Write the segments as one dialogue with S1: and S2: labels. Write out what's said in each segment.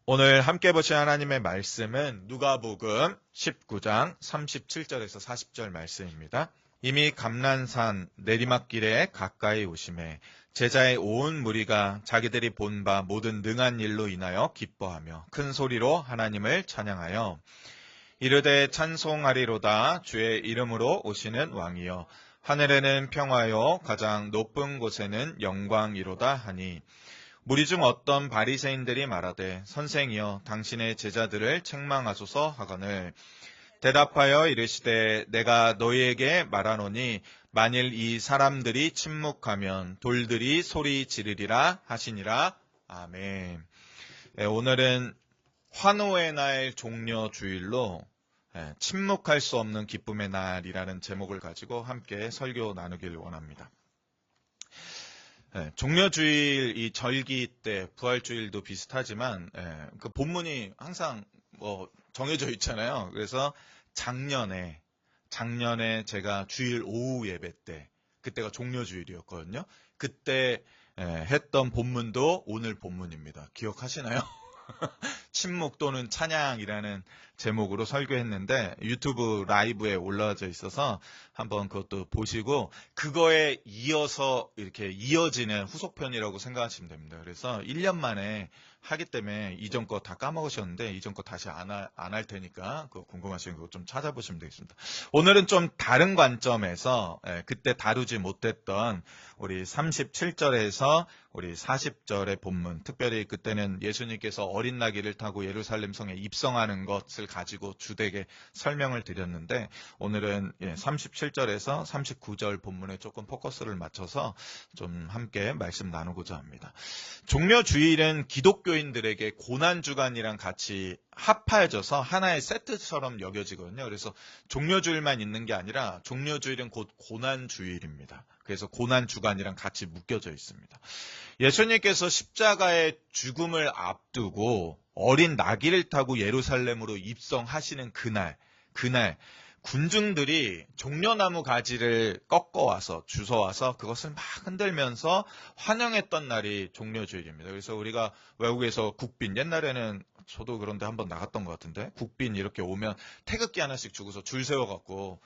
S1: 오늘 함께 보실 하나님의 말씀은 누가복음 19장 37절에서 40절 말씀입니다. 이미 감난산 내리막길에 가까이 오심에 제자의 온 무리가 자기들이 본 바 모든 능한 일로 인하여 기뻐하며 큰 소리로 하나님을 찬양하여 이르되 찬송하리로다 주의 이름으로 오시는 왕이여 하늘에는 평화요 가장 높은 곳에는 영광이로다 하니 무리 중 어떤 바리새인들이 말하되 선생이여 당신의 제자들을 책망하소서 하거늘 대답하여 이르시되 내가 너희에게 말하노니 만일 이 사람들이 침묵하면 돌들이 소리 지르리라 하시니라. 아멘. 오늘은 환호의 날 종려 주일로 침묵할 수 없는 기쁨의 날이라는 제목을 가지고 함께 설교 나누길 원합니다. 종려주일 이 절기 때 부활주일도 비슷하지만 그 본문이 항상 정해져 있잖아요. 그래서 작년에 제가 주일 오후 예배 때 그때가 종려주일이었거든요. 그때 했던 본문도 오늘 본문입니다. 기억하시나요? 침묵 또는 찬양이라는 제목으로 설교했는데 유튜브 라이브에 올라져 있어서 한번 그것도 보시고 그거에 이어서 이렇게 이어지는 후속편이라고 생각하시면 됩니다. 그래서 1년 만에 하기 때문에 이전 거 다 까먹으셨는데 이전 거 다시 안 할 테니까 그거 궁금하신 거 좀 찾아보시면 되겠습니다. 오늘은 좀 다른 관점에서 그때 다루지 못했던 우리 37절에서 우리 40절의 본문, 특별히 그때는 예수님께서 어린 나귀를 타고 예루살렘 성에 입성하는 것을 가지고 주되게 설명을 드렸는데 오늘은 37절에서 39절 본문에 조금 포커스를 맞춰서 좀 함께 말씀 나누고자 합니다. 종려주일은 기독교인들에게 고난주간이랑 같이 합해져서 하나의 세트처럼 여겨지거든요. 그래서 종려주일만 있는 게 아니라 종려주일은 곧 고난주일입니다. 그래서 고난주간이랑 같이 묶여져 있습니다. 예수님께서 십자가의 죽음을 앞두고 어린 나귀를 타고 예루살렘으로 입성하시는 그날 군중들이 종려나무 가지를 꺾어와서 주워와서 그것을 막 흔들면서 환영했던 날이 종려주일입니다. 그래서 우리가 외국에서 국빈, 옛날에는 저도 그런데 한번 나갔던 것 같은데 국빈 이렇게 오면 태극기 하나씩 주고서 줄 세워갖고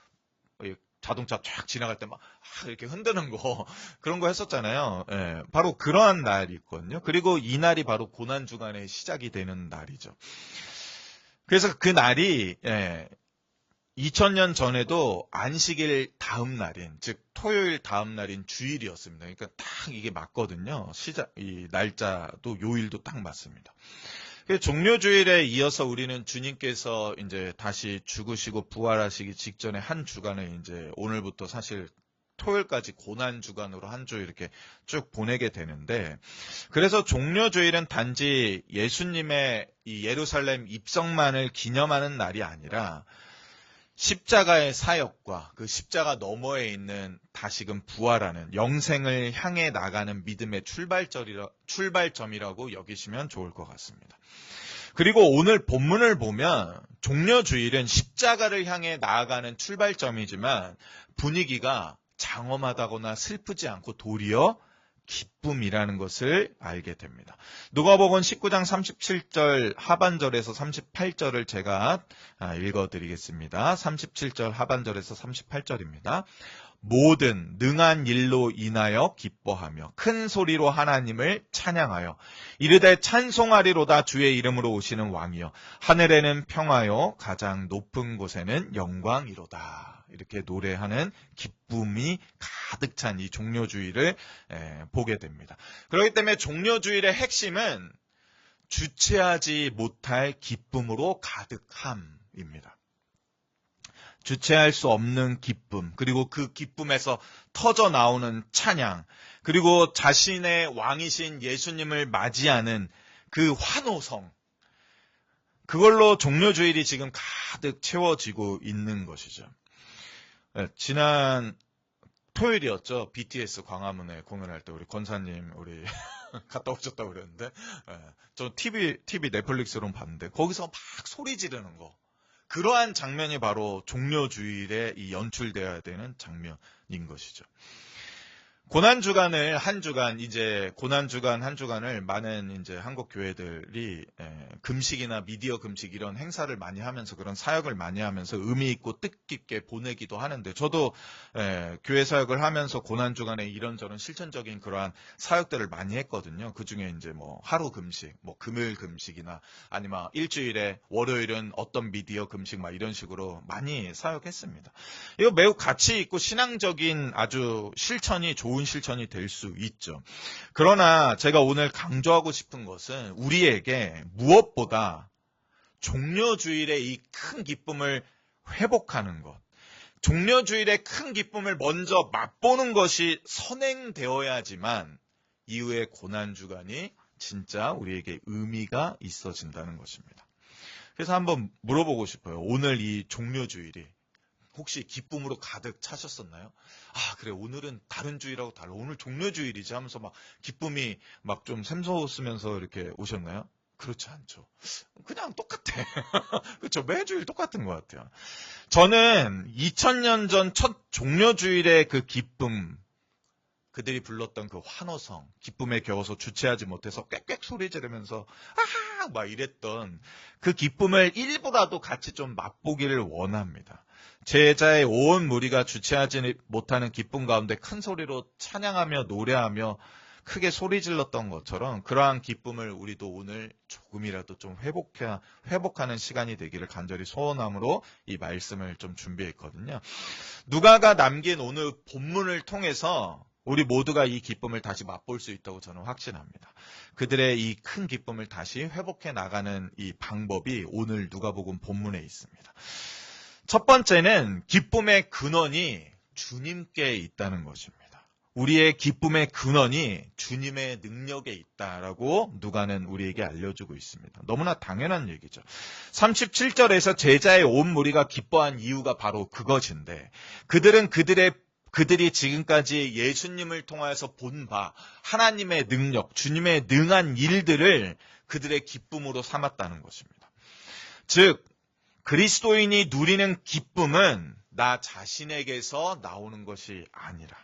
S1: 자동차 쫙 지나갈 때 막 이렇게 흔드는 거 그런 거 했었잖아요. 바로 그러한 날이 있거든요. 그리고 이 날이 바로 고난주간의 시작이 되는 날이죠. 그래서 그 날이 2000년 전에도 안식일 다음 날인, 즉 토요일 다음 날인 주일이었습니다. 그러니까 딱 이게 맞거든요. 이 날짜도 요일도 딱 맞습니다. 종려주일에 이어서 우리는 주님께서 이제 다시 죽으시고 부활하시기 직전에 한 주간을 이제 오늘부터 사실 토요일까지 고난주간으로 한 주 이렇게 쭉 보내게 되는데, 그래서 종려주일은 단지 예수님의 이 예루살렘 입성만을 기념하는 날이 아니라 십자가의 사역과 그 십자가 너머에 있는 다시금 부활하는 영생을 향해 나가는 믿음의 출발점이라고 여기시면 좋을 것 같습니다. 그리고 오늘 본문을 보면 종려주일은 십자가를 향해 나아가는 출발점이지만 분위기가 장엄하다거나 슬프지 않고 도리어 기쁨이라는 것을 알게 됩니다. 누가복음 19장 37절 하반절에서 38절을 제가 읽어드리겠습니다. 37절 하반절에서 38절입니다. 모든 능한 일로 인하여 기뻐하며 큰 소리로 하나님을 찬양하여 이르되 찬송하리로다 주의 이름으로 오시는 왕이여 하늘에는 평화요 가장 높은 곳에는 영광이로다. 이렇게 노래하는 기쁨이 가득 찬 이 종려주일을 보게 됩니다. 그렇기 때문에 종려주일의 핵심은 주체하지 못할 기쁨으로 가득함입니다. 주체할 수 없는 기쁨, 그리고 그 기쁨에서 터져 나오는 찬양, 그리고 자신의 왕이신 예수님을 맞이하는 그 환호성, 그걸로 종려주일이 지금 가득 채워지고 있는 것이죠. 지난 토요일이었죠. BTS 광화문에 공연할 때 우리 권사님 우리 갔다 오셨다고 그랬는데 저 TV 넷플릭스로 봤는데 거기서 막 소리 지르는 거, 그러한 장면이 바로 종려주일에 이 연출되어야 되는 장면인 것이죠. 고난주간을 한 주간, 이제 고난주간 한 주간을 많은 이제 한국 교회들이 금식이나 미디어 금식 이런 행사를 많이 하면서 그런 사역을 많이 하면서 의미 있고 뜻깊게 보내기도 하는데, 저도 교회 사역을 하면서 고난주간에 이런저런 실천적인 그러한 사역들을 많이 했거든요. 그 중에 이제 뭐 하루 금식, 뭐 금요일 금식이나 아니면 일주일에 월요일은 어떤 미디어 금식 막 이런 식으로 많이 사역했습니다. 이거 매우 가치 있고 신앙적인 아주 실천이 좋은 실천이 될 수 있죠. 그러나 제가 오늘 강조하고 싶은 것은 우리에게 무엇보다 종려주일의 이 큰 기쁨을 회복하는 것, 종려주일의 큰 기쁨을 먼저 맛보는 것이 선행되어야지만 이후의 고난주간이 진짜 우리에게 의미가 있어진다는 것입니다. 그래서 한번 물어보고 싶어요. 오늘 이 종려주일이 혹시 기쁨으로 가득 차셨었나요? 아, 그래, 오늘은 다른 주일하고 달라. 오늘 종려주일이지 하면서 막 기쁨이 막 좀 샘솟으면서 이렇게 오셨나요? 그렇지 않죠. 그냥 똑같아. 그렇죠. 매주일 똑같은 것 같아요. 저는 2000년 전 첫 종려주일의 그 기쁨, 그들이 불렀던 그 환호성, 기쁨에 겨워서 주체하지 못해서 꽥꽥 소리 지르면서 아하! 막 이랬던 그 기쁨을 일부라도 같이 좀 맛보기를 원합니다. 제자의 온 무리가 주체하지 못하는 기쁨 가운데 큰 소리로 찬양하며 노래하며 크게 소리 질렀던 것처럼 그러한 기쁨을 우리도 오늘 조금이라도 좀 회복하는 시간이 되기를 간절히 소원함으로 이 말씀을 좀 준비했거든요. 누가가 남긴 오늘 본문을 통해서 우리 모두가 이 기쁨을 다시 맛볼 수 있다고 저는 확신합니다. 그들의 이 큰 기쁨을 다시 회복해 나가는 이 방법이 오늘 누가복음 본문에 있습니다. 첫 번째는 기쁨의 근원이 주님께 있다는 것입니다. 우리의 기쁨의 근원이 주님의 능력에 있다라고 누가는 우리에게 알려주고 있습니다. 너무나 당연한 얘기죠. 37절에서 제자의 온 무리가 기뻐한 이유가 바로 그것인데, 그들이 지금까지 예수님을 통하여서 본 바, 하나님의 능력, 주님의 능한 일들을 그들의 기쁨으로 삼았다는 것입니다. 즉, 그리스도인이 누리는 기쁨은 나 자신에게서 나오는 것이 아니라,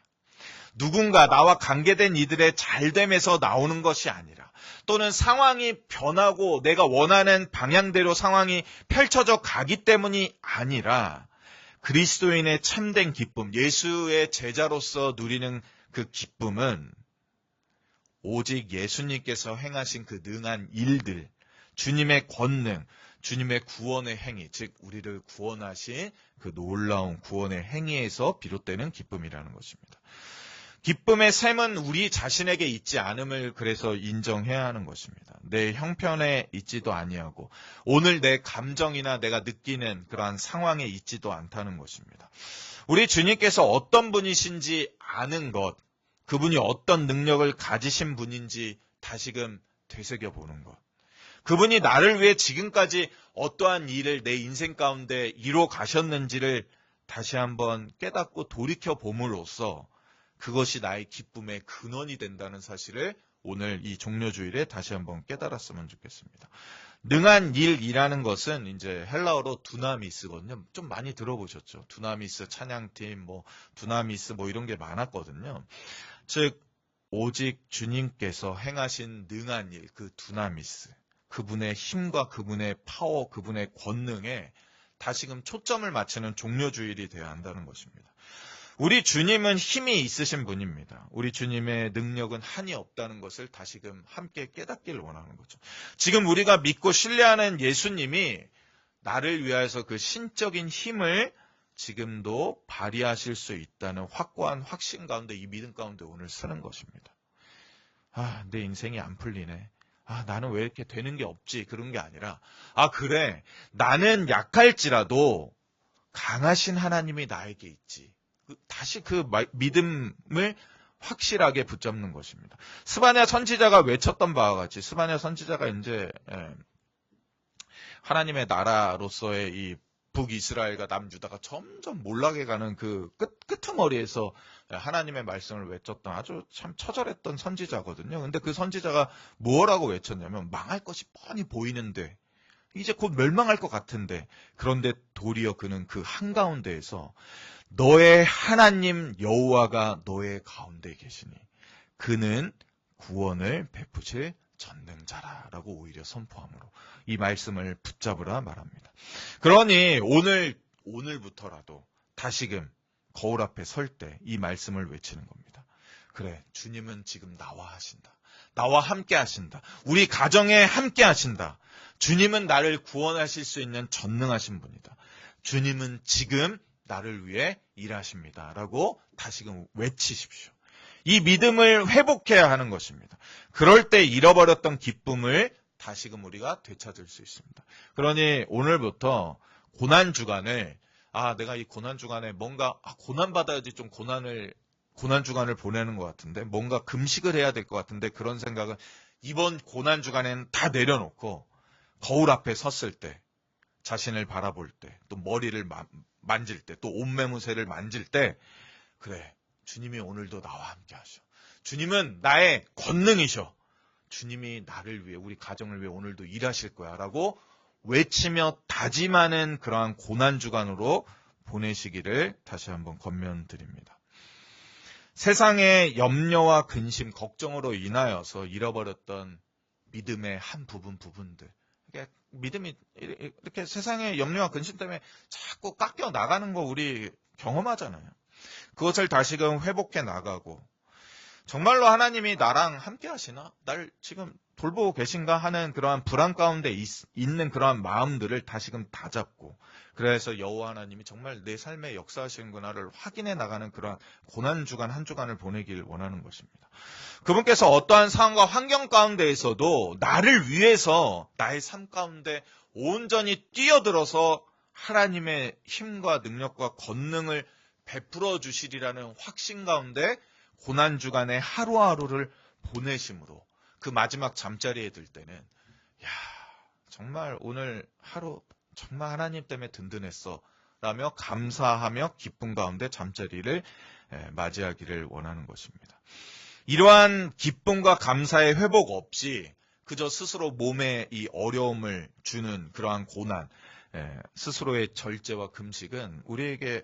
S1: 누군가 나와 관계된 이들의 잘됨에서 나오는 것이 아니라, 또는 상황이 변하고 내가 원하는 방향대로 상황이 펼쳐져 가기 때문이 아니라, 그리스도인의 참된 기쁨, 예수의 제자로서 누리는 그 기쁨은 오직 예수님께서 행하신 그 능한 일들, 주님의 권능, 주님의 구원의 행위, 즉 우리를 구원하신 그 놀라운 구원의 행위에서 비롯되는 기쁨이라는 것입니다. 기쁨의 샘은 우리 자신에게 있지 않음을 그래서 인정해야 하는 것입니다. 내 형편에 있지도 아니하고 오늘 내 감정이나 내가 느끼는 그러한 상황에 있지도 않다는 것입니다. 우리 주님께서 어떤 분이신지 아는 것, 그분이 어떤 능력을 가지신 분인지 다시금 되새겨보는 것, 그분이 나를 위해 지금까지 어떠한 일을 내 인생 가운데 이뤄 가셨는지를 다시 한번 깨닫고 돌이켜봄으로써 그것이 나의 기쁨의 근원이 된다는 사실을 오늘 이 종려주일에 다시 한번 깨달았으면 좋겠습니다. 능한 일이라는 것은 이제 헬라어로 두나미스거든요. 좀 많이 들어보셨죠? 두나미스 찬양팀, 두나미스 이런 게 많았거든요. 즉 오직 주님께서 행하신 능한 일, 그 두나미스, 그분의 힘과 그분의 파워, 그분의 권능에 다시금 초점을 맞추는 종려주일이 되어야 한다는 것입니다. 우리 주님은 힘이 있으신 분입니다. 우리 주님의 능력은 한이 없다는 것을 다시금 함께 깨닫기를 원하는 거죠. 지금 우리가 믿고 신뢰하는 예수님이 나를 위하여서 그 신적인 힘을 지금도 발휘하실 수 있다는 확고한 확신 가운데, 이 믿음 가운데 오늘 서는 것입니다. 내 인생이 안 풀리네. 나는 왜 이렇게 되는 게 없지? 그런 게 아니라, 그래. 나는 약할지라도 강하신 하나님이 나에게 있지. 다시 그 믿음을 확실하게 붙잡는 것입니다. 스바냐 선지자가 외쳤던 바와 같이, 스바냐 선지자가 이제 하나님의 나라로서의 이 북이스라엘과 남유다가 점점 몰락해가는 그 끄트머리에서 하나님의 말씀을 외쳤던 아주 참 처절했던 선지자거든요. 근데 그 선지자가 뭐라고 외쳤냐면, 망할 것이 뻔히 보이는데, 이제 곧 멸망할 것 같은데, 그런데 도리어 그는 그 한가운데에서 너의 하나님 여호와가 너의 가운데 계시니 그는 구원을 베푸실 전능자라라고 오히려 선포함으로 이 말씀을 붙잡으라 말합니다. 그러니 오늘부터라도 다시금 거울 앞에 설 때 이 말씀을 외치는 겁니다. 그래, 주님은 지금 나와 하신다. 나와 함께 하신다. 우리 가정에 함께 하신다. 주님은 나를 구원하실 수 있는 전능하신 분이다. 주님은 지금 나를 위해 일하십니다. 라고 다시금 외치십시오. 이 믿음을 회복해야 하는 것입니다. 그럴 때 잃어버렸던 기쁨을 다시금 우리가 되찾을 수 있습니다. 그러니 오늘부터 고난주간을 내가 이 고난주간에 뭔가 고난받아야지 좀 고난주간을 보내는 것 같은데 뭔가 금식을 해야 될 것 같은데 그런 생각은 이번 고난주간에는 다 내려놓고 거울 앞에 섰을 때 자신을 바라볼 때 또 머리를 만질 때 또 옷매무새를 만질 때 그래, 주님이 오늘도 나와 함께 하셔. 주님은 나의 권능이셔. 주님이 나를 위해 우리 가정을 위해 오늘도 일하실 거야 라고 외치며 다짐하는 그러한 고난주간으로 보내시기를 다시 한번 권면드립니다. 세상의 염려와 근심, 걱정으로 인하여서 잃어버렸던 믿음의 한 부분들. 믿음이 이렇게 세상의 염려와 근심 때문에 자꾸 깎여 나가는 거 우리 경험하잖아요. 그것을 다시금 회복해 나가고 정말로 하나님이 나랑 함께 하시나? 날 지금 돌보고 계신가 하는 그러한 불안 가운데 있는 그러한 마음들을 다시금 다잡고 그래서 여호와 하나님이 정말 내 삶에 역사하시는구나를 확인해 나가는 그러한 고난주간 한 주간을 보내길 원하는 것입니다. 그분께서 어떠한 상황과 환경 가운데에서도 나를 위해서 나의 삶 가운데 온전히 뛰어들어서 하나님의 힘과 능력과 권능을 베풀어 주시리라는 확신 가운데 고난주간의 하루하루를 보내심으로 그 마지막 잠자리에 들 때는 정말 오늘 하루 정말 하나님 때문에 든든했어 라며 감사하며 기쁨 가운데 잠자리를 맞이하기를 원하는 것입니다. 이러한 기쁨과 감사의 회복 없이 그저 스스로 몸에 이 어려움을 주는 그러한 고난, 스스로의 절제와 금식은 우리에게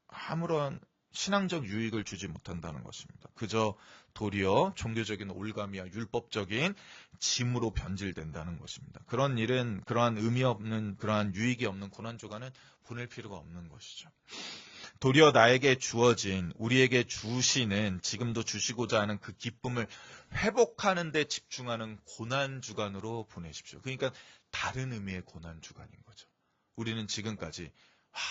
S1: 아무런 신앙적 유익을 주지 못한다는 것입니다. 그저 도리어 종교적인 올감이야 율법적인 짐으로 변질된다는 것입니다. 그런 일은 그러한 의미 없는 그러한 유익이 없는 고난주간은 보낼 필요가 없는 것이죠. 도리어 나에게 주어진 우리에게 주시는 지금도 주시고자 하는 그 기쁨을 회복하는 데 집중하는 고난주간으로 보내십시오. 그러니까 다른 의미의 고난주간인 거죠. 우리는 지금까지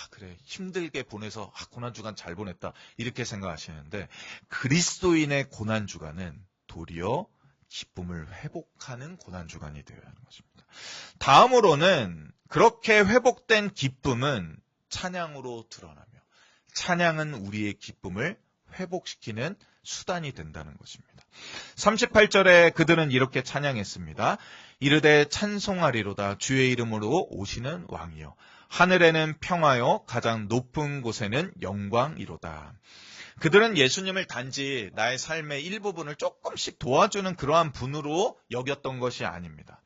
S1: 그래 힘들게 보내서 고난주간 잘 보냈다 이렇게 생각하시는데 그리스도인의 고난주간은 도리어 기쁨을 회복하는 고난주간이 되어야 하는 것입니다. 다음으로는 그렇게 회복된 기쁨은 찬양으로 드러나며 찬양은 우리의 기쁨을 회복시키는 수단이 된다는 것입니다. 38절에 그들은 이렇게 찬양했습니다. 이르되 찬송하리로다 주의 이름으로 오시는 왕이여 하늘에는 평화요 가장 높은 곳에는 영광이로다. 그들은 예수님을 단지 나의 삶의 일부분을 조금씩 도와주는 그러한 분으로 여겼던 것이 아닙니다.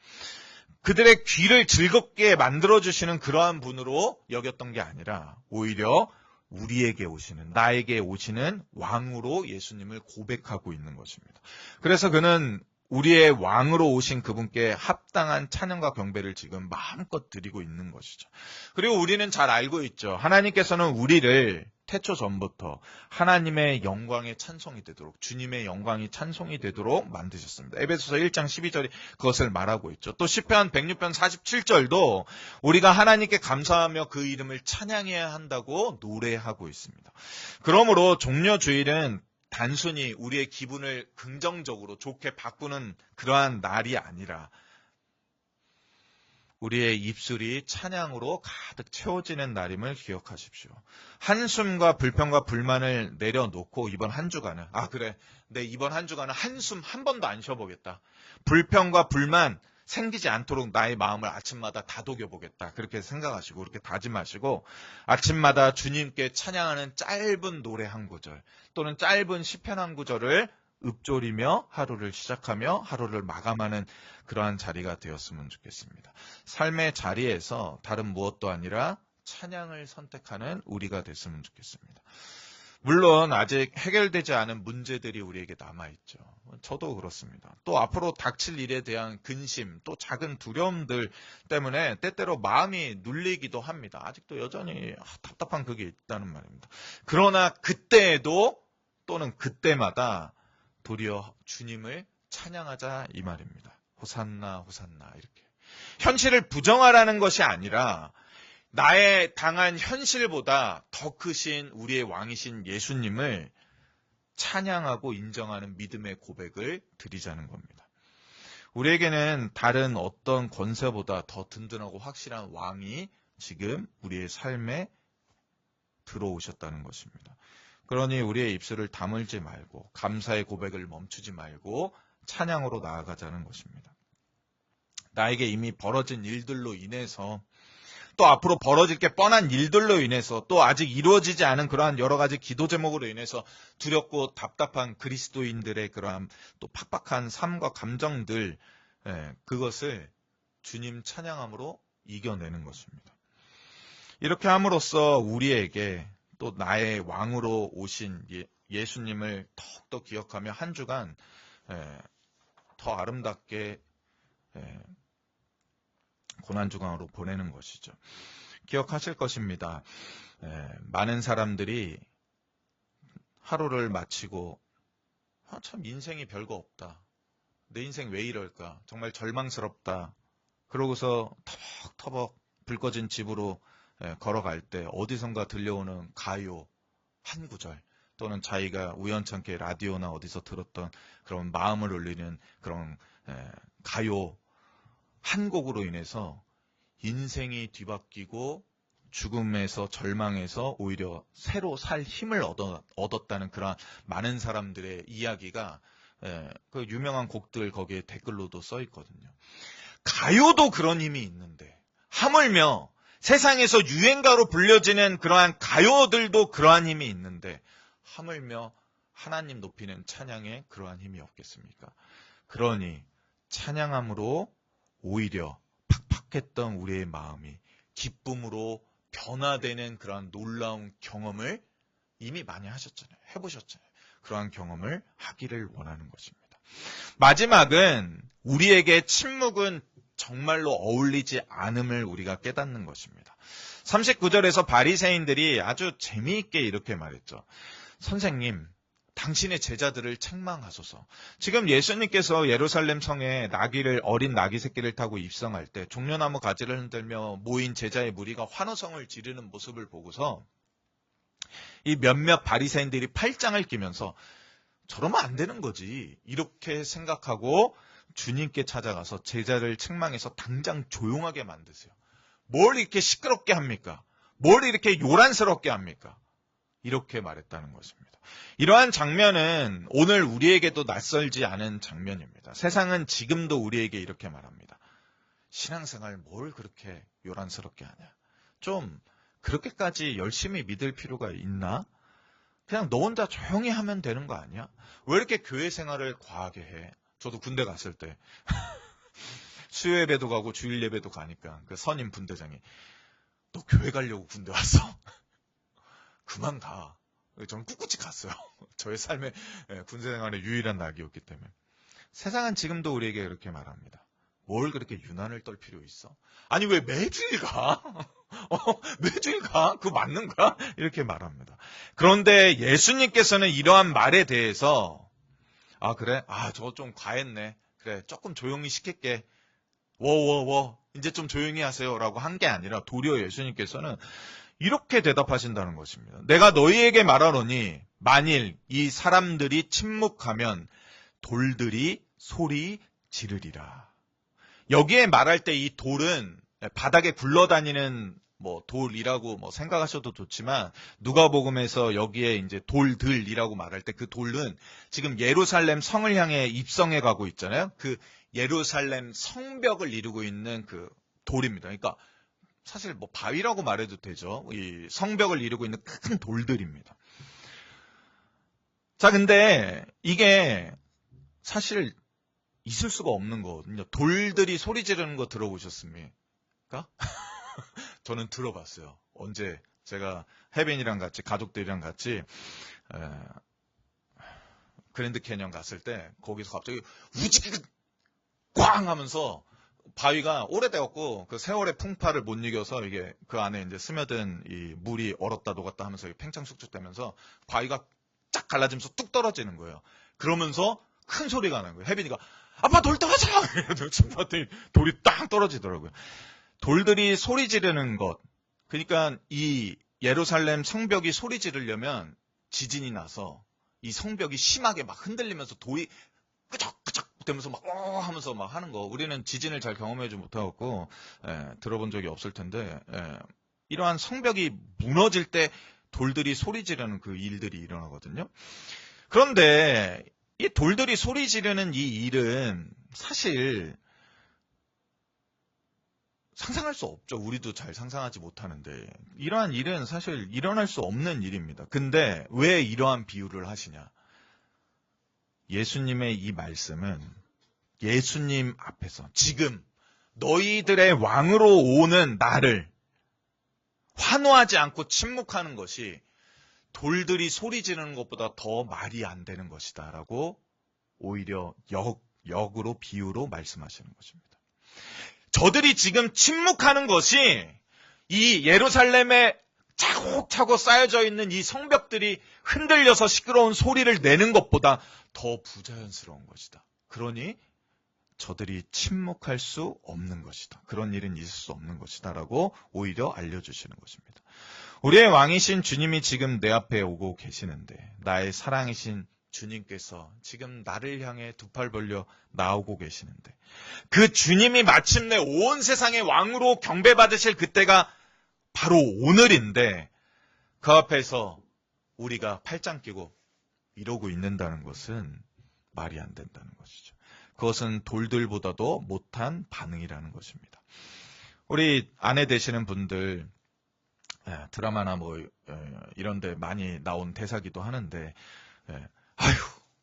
S1: 그들의 귀를 즐겁게 만들어주시는 그러한 분으로 여겼던 게 아니라 오히려 우리에게 오시는, 나에게 오시는 왕으로 예수님을 고백하고 있는 것입니다. 그래서 그는 우리의 왕으로 오신 그분께 합당한 찬양과 경배를 지금 마음껏 드리고 있는 것이죠. 그리고 우리는 잘 알고 있죠. 하나님께서는 우리를 태초 전부터 하나님의 영광의 찬송이 되도록, 주님의 영광이 찬송이 되도록 만드셨습니다. 에베소서 1장 12절이 그것을 말하고 있죠. 또 시편 106편 47절도 우리가 하나님께 감사하며 그 이름을 찬양해야 한다고 노래하고 있습니다. 그러므로 종려주일은 단순히 우리의 기분을 긍정적으로 좋게 바꾸는 그러한 날이 아니라 우리의 입술이 찬양으로 가득 채워지는 날임을 기억하십시오. 한숨과 불평과 불만을 내려놓고 이번 한 주간은 그래 내 이번 한 주간은 한숨 한 번도 안 쉬어보겠다. 불평과 불만 생기지 않도록 나의 마음을 아침마다 다독여보겠다. 그렇게 생각하시고 그렇게 다짐하시고 아침마다 주님께 찬양하는 짧은 노래 한 구절 또는 짧은 시편 한 구절을 읊조리며 하루를 시작하며 하루를 마감하는 그러한 자리가 되었으면 좋겠습니다. 삶의 자리에서 다른 무엇도 아니라 찬양을 선택하는 우리가 됐으면 좋겠습니다. 물론 아직 해결되지 않은 문제들이 우리에게 남아있죠. 저도 그렇습니다. 또 앞으로 닥칠 일에 대한 근심, 또 작은 두려움들 때문에 때때로 마음이 눌리기도 합니다. 아직도 여전히 답답한 그게 있다는 말입니다. 그러나 그때에도 또는 그때마다 도리어 주님을 찬양하자 이 말입니다. 호산나 호산나 이렇게. 현실을 부정하라는 것이 아니라 나의 당한 현실보다 더 크신 우리의 왕이신 예수님을 찬양하고 인정하는 믿음의 고백을 드리자는 겁니다. 우리에게는 다른 어떤 권세보다 더 든든하고 확실한 왕이 지금 우리의 삶에 들어오셨다는 것입니다. 그러니 우리의 입술을 다물지 말고 감사의 고백을 멈추지 말고 찬양으로 나아가자는 것입니다. 나에게 이미 벌어진 일들로 인해서 또 앞으로 벌어질 게 뻔한 일들로 인해서 또 아직 이루어지지 않은 그러한 여러 가지 기도 제목으로 인해서 두렵고 답답한 그리스도인들의 그러한 또 팍팍한 삶과 감정들 그것을 주님 찬양함으로 이겨내는 것입니다. 이렇게 함으로써 우리에게 또 나의 왕으로 오신 예수님을 더욱더 기억하며 한 주간 더 아름답게 고난주간으로 보내는 것이죠. 기억하실 것입니다. 많은 사람들이 하루를 마치고 참 인생이 별거 없다. 내 인생 왜 이럴까? 정말 절망스럽다. 그러고서 터벅터벅 불 꺼진 집으로 걸어갈 때 어디선가 들려오는 가요 한 구절 또는 자기가 우연찮게 라디오나 어디서 들었던 그런 마음을 울리는 그런 가요 한 곡으로 인해서 인생이 뒤바뀌고 죽음에서 절망에서 오히려 새로 살 힘을 얻었다는 그런 많은 사람들의 이야기가 그 유명한 곡들 거기에 댓글로도 써 있거든요. 가요도 그런 힘이 있는데 하물며 세상에서 유행가로 불려지는 그러한 가요들도 그러한 힘이 있는데 하물며 하나님 높이는 찬양에 그러한 힘이 없겠습니까? 그러니 찬양함으로 오히려 팍팍했던 우리의 마음이 기쁨으로 변화되는 그러한 놀라운 경험을 이미 많이 하셨잖아요. 해보셨잖아요. 그러한 경험을 하기를 원하는 것입니다. 마지막은 우리에게 침묵은 정말로 어울리지 않음을 우리가 깨닫는 것입니다. 39절에서 바리새인들이 아주 재미있게 이렇게 말했죠. 선생님, 당신의 제자들을 책망하소서. 지금 예수님께서 예루살렘 성에 어린 나귀 새끼를 타고 입성할 때 종려나무 가지를 흔들며 모인 제자의 무리가 환호성을 지르는 모습을 보고서 이 몇몇 바리새인들이 팔짱을 끼면서 저러면 안 되는 거지 이렇게 생각하고 주님께 찾아가서 제자를 책망해서 당장 조용하게 만드세요. 뭘 이렇게 시끄럽게 합니까? 뭘 이렇게 요란스럽게 합니까? 이렇게 말했다는 것입니다. 이러한 장면은 오늘 우리에게도 낯설지 않은 장면입니다. 세상은 지금도 우리에게 이렇게 말합니다. 신앙생활 뭘 그렇게 요란스럽게 하냐? 좀 그렇게까지 열심히 믿을 필요가 있나? 그냥 너 혼자 조용히 하면 되는 거 아니야? 왜 이렇게 교회 생활을 과하게 해? 저도 군대 갔을 때 수요 예배도 가고 주일 예배도 가니까 그 선임 분대장이 너 교회 가려고 군대 왔어? 그만 가. 저는 꿋꿋이 갔어요. 저의 삶의 군대 생활의 유일한 낙이었기 때문에. 세상은 지금도 우리에게 그렇게 말합니다. 뭘 그렇게 유난을 떨 필요 있어? 아니 왜 매주일 가? 매주일 가? 그거 맞는 거야? 이렇게 말합니다. 그런데 예수님께서는 이러한 말에 대해서 아 그래? 아 저거 좀 과했네. 그래 조금 조용히 시킬게. 이제 좀 조용히 하세요 라고 한 게 아니라 도리어 예수님께서는 이렇게 대답하신다는 것입니다. 내가 너희에게 말하노니 만일 이 사람들이 침묵하면 돌들이 소리 지르리라. 여기에 말할 때 이 돌은 바닥에 굴러다니는 돌이라고 생각하셔도 좋지만 누가복음에서 여기에 이제 돌들이라고 말할 때 그 돌은 지금 예루살렘 성을 향해 입성해 가고 있잖아요. 그 예루살렘 성벽을 이루고 있는 그 돌입니다. 그러니까 사실 바위라고 말해도 되죠. 이 성벽을 이루고 있는 큰 돌들입니다. 자, 근데 이게 사실 있을 수가 없는 거거든요. 돌들이 소리 지르는 거 들어보셨습니까? 저는 들어봤어요. 언제 제가 혜빈이랑 같이 가족들이랑 같이 그랜드 캐년 갔을 때 거기서 갑자기 우지기 꽝 하면서 바위가 오래되었고 그 세월의 풍파를 못 이겨서 이게 그 안에 이제 스며든 이 물이 얼었다 녹았다 하면서 팽창 숙축되면서 바위가 쫙 갈라지면서 뚝 떨어지는 거예요. 그러면서 큰 소리가 나는 거예요. 혜빈이가 아빠 돌 떨어져! 이러면서 봤더니 돌이 딱 떨어지더라고요. 돌들이 소리 지르는 것. 그러니까 이 예루살렘 성벽이 소리 지르려면 지진이 나서 이 성벽이 심하게 막 흔들리면서 돌이 끄적끄적 되면서 막 하면서 막 하는 거. 우리는 지진을 잘 경험하지 못하고 들어본 적이 없을 텐데 이러한 성벽이 무너질 때 돌들이 소리 지르는 그 일들이 일어나거든요. 그런데 이 돌들이 소리 지르는 이 일은 사실 상상할 수 없죠. 우리도 잘 상상하지 못하는데 이러한 일은 사실 일어날 수 없는 일입니다. 근데 왜 이러한 비유를 하시냐? 예수님의 이 말씀은 예수님 앞에서 지금 너희들의 왕으로 오는 나를 환호하지 않고 침묵하는 것이 돌들이 소리 지르는 것보다 더 말이 안 되는 것이다 라고 오히려 역으로 비유로 말씀하시는 것입니다. 저들이 지금 침묵하는 것이 이 예루살렘에 차곡차곡 쌓여져 있는 이 성벽들이 흔들려서 시끄러운 소리를 내는 것보다 더 부자연스러운 것이다. 그러니 저들이 침묵할 수 없는 것이다. 그런 일은 있을 수 없는 것이다 라고 오히려 알려주시는 것입니다. 우리의 왕이신 주님이 지금 내 앞에 오고 계시는데 나의 사랑이신 주님께서 지금 나를 향해 두 팔 벌려 나오고 계시는데 그 주님이 마침내 온 세상의 왕으로 경배받으실 그때가 바로 오늘인데 그 앞에서 우리가 팔짱 끼고 이러고 있는다는 것은 말이 안 된다는 것이죠. 그것은 돌들보다도 못한 반응이라는 것입니다. 우리 아내 되시는 분들 드라마나 뭐 이런 데 많이 나온 대사기도 하는데 아휴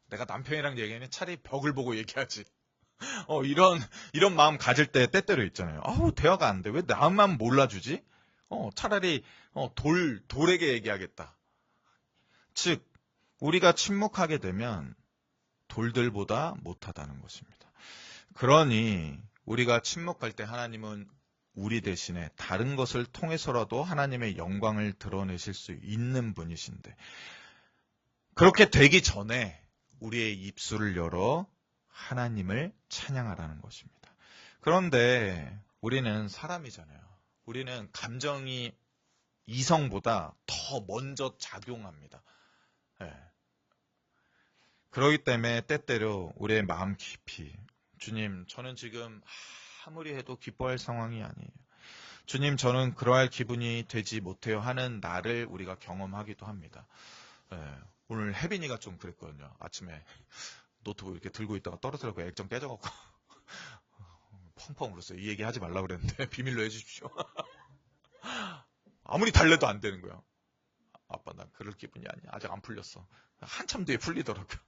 S1: 내가 남편이랑 얘기하면 차라리 벽을 보고 얘기하지. 이런 마음 가질 때 때때로 있잖아요. 아우 대화가 안 돼. 왜 나만 몰라주지? 차라리 돌에게 얘기하겠다. 즉 우리가 침묵하게 되면 돌들보다 못하다는 것입니다. 그러니 우리가 침묵할 때 하나님은 우리 대신에 다른 것을 통해서라도 하나님의 영광을 드러내실 수 있는 분이신데 그렇게 되기 전에 우리의 입술을 열어 하나님을 찬양하라는 것입니다. 그런데 우리는 사람이잖아요. 우리는 감정이 이성보다 더 먼저 작용합니다. 그렇기 때문에 때때로 우리의 마음 깊이 주님 저는 지금 아무리 해도 기뻐할 상황이 아니에요. 주님 저는 그러할 기분이 되지 못해요 하는 나를 우리가 경험하기도 합니다. 오늘 혜빈이가 좀 그랬거든요. 아침에 노트북 이렇게 들고 있다가 떨어뜨려서 액정 깨져갖고 펑펑 울었어요. 이 얘기 하지 말라고 그랬는데 비밀로 해주십시오. 아무리 달래도 안 되는 거야. 아빠 나 그럴 기분이 아니야. 아직 안 풀렸어. 한참 뒤에 풀리더라고요.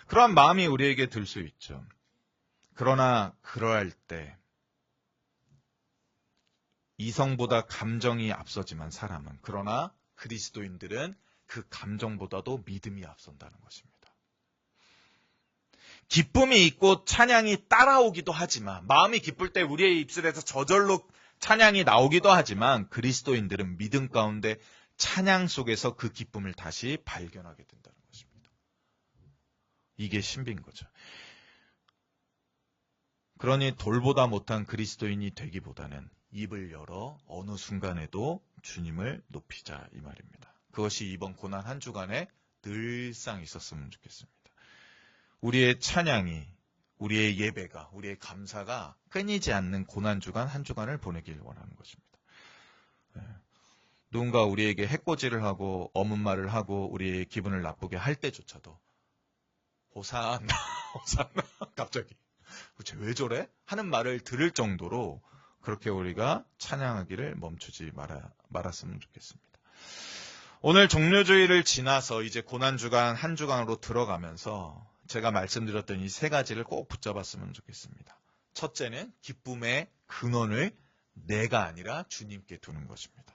S1: 그러한 마음이 우리에게 들 수 있죠. 그러나 그러할 때 이성보다 감정이 앞서지만 사람은 그러나 그리스도인들은 그 감정보다도 믿음이 앞선다는 것입니다. 기쁨이 있고 찬양이 따라오기도 하지만 마음이 기쁠 때 우리의 입술에서 저절로 찬양이 나오기도 하지만 그리스도인들은 믿음 가운데 찬양 속에서 그 기쁨을 다시 발견하게 된다는 것입니다. 이게 신비인 거죠. 그러니 돌보다 못한 그리스도인이 되기보다는 입을 열어 어느 순간에도 주님을 높이자 이 말입니다. 그것이 이번 고난 한 주간에 늘상 있었으면 좋겠습니다. 우리의 찬양이, 우리의 예배가, 우리의 감사가 끊이지 않는 고난 주간 한 주간을 보내길 원하는 것입니다. 누군가 우리에게 해코지를 하고 어문 말을 하고 우리의 기분을 나쁘게 할 때조차도 호산나, 호산나 갑자기 왜 저래? 하는 말을 들을 정도로 그렇게 우리가 찬양하기를 멈추지 말았으면 좋겠습니다. 오늘 종료주의를 지나서 이제 고난주간 한 주간으로 들어가면서 제가 말씀드렸던 이 세 가지를 꼭 붙잡았으면 좋겠습니다. 첫째는 기쁨의 근원을 내가 아니라 주님께 두는 것입니다.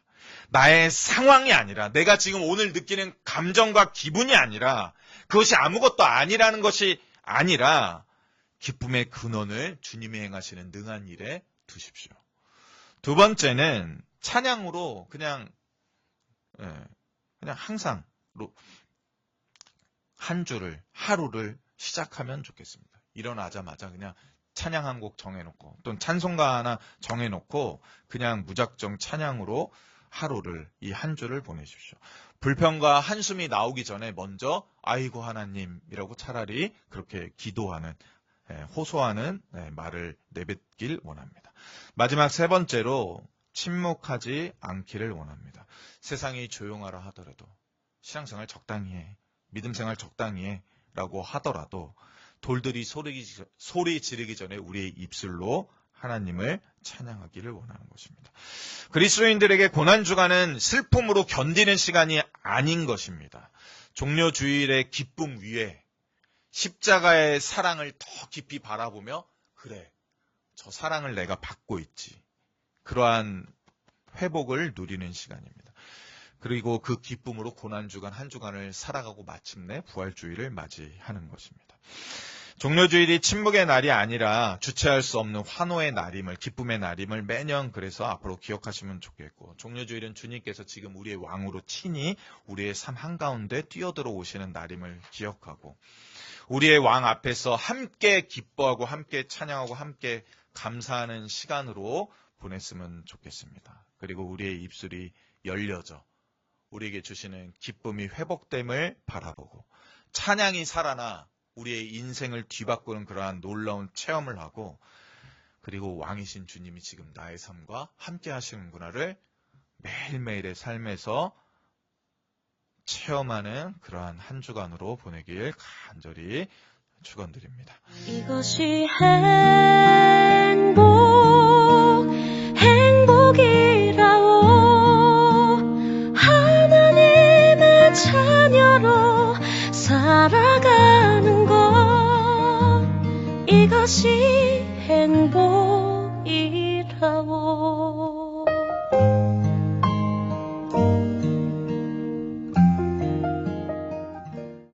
S1: 나의 상황이 아니라, 내가 지금 오늘 느끼는 감정과 기분이 아니라, 그것이 아무것도 아니라는 것이 아니라 기쁨의 근원을 주님이 행하시는 능한 일에 두십시오. 두 번째는 찬양으로 그냥 항상 한 주를, 하루를 시작하면 좋겠습니다. 일어나자마자 그냥 찬양 한 곡 정해놓고, 또는 찬송가 하나 정해놓고 그냥 무작정 찬양으로 하루를, 이 한 주를 보내십시오. 불평과 한숨이 나오기 전에 먼저 아이고 하나님이라고 차라리 그렇게 기도하는, 호소하는 말을 내뱉길 원합니다. 마지막 세 번째로 침묵하지 않기를 원합니다. 세상이 조용하라 하더라도, 신앙생활 적당히 해, 믿음생활 적당히 해 라고 하더라도 돌들이 소리 지르기 전에 우리의 입술로 하나님을 찬양하기를 원하는 것입니다. 그리스도인들에게 고난주간은 슬픔으로 견디는 시간이 아닌 것입니다. 종료주일의 기쁨 위에 십자가의 사랑을 더 깊이 바라보며, 그래, 저 사랑을 내가 받고 있지, 그러한 회복을 누리는 시간입니다. 그리고 그 기쁨으로 고난주간 한 주간을 살아가고 마침내 부활주일을 맞이하는 것입니다. 종료주일이 침묵의 날이 아니라 주체할 수 없는 환호의 날임을, 기쁨의 날임을 매년 그래서 앞으로 기억하시면 좋겠고, 종료주일은 주님께서 지금 우리의 왕으로 친히 우리의 삶 한가운데 뛰어들어 오시는 날임을 기억하고, 우리의 왕 앞에서 함께 기뻐하고 함께 찬양하고 함께 감사하는 시간으로 보냈으면 좋겠습니다. 그리고 우리의 입술이 열려져 우리에게 주시는 기쁨이 회복됨을 바라보고, 찬양이 살아나 우리의 인생을 뒤바꾸는 그러한 놀라운 체험을 하고, 그리고 왕이신 주님이 지금 나의 삶과 함께 하시는구나를 매일매일의 삶에서 체험하는 그러한 한 주간으로 보내길 간절히 축원드립니다.
S2: 이것이 행복이라오. 하나님의 자녀로 살아가는 것, 이것이 행복이라오.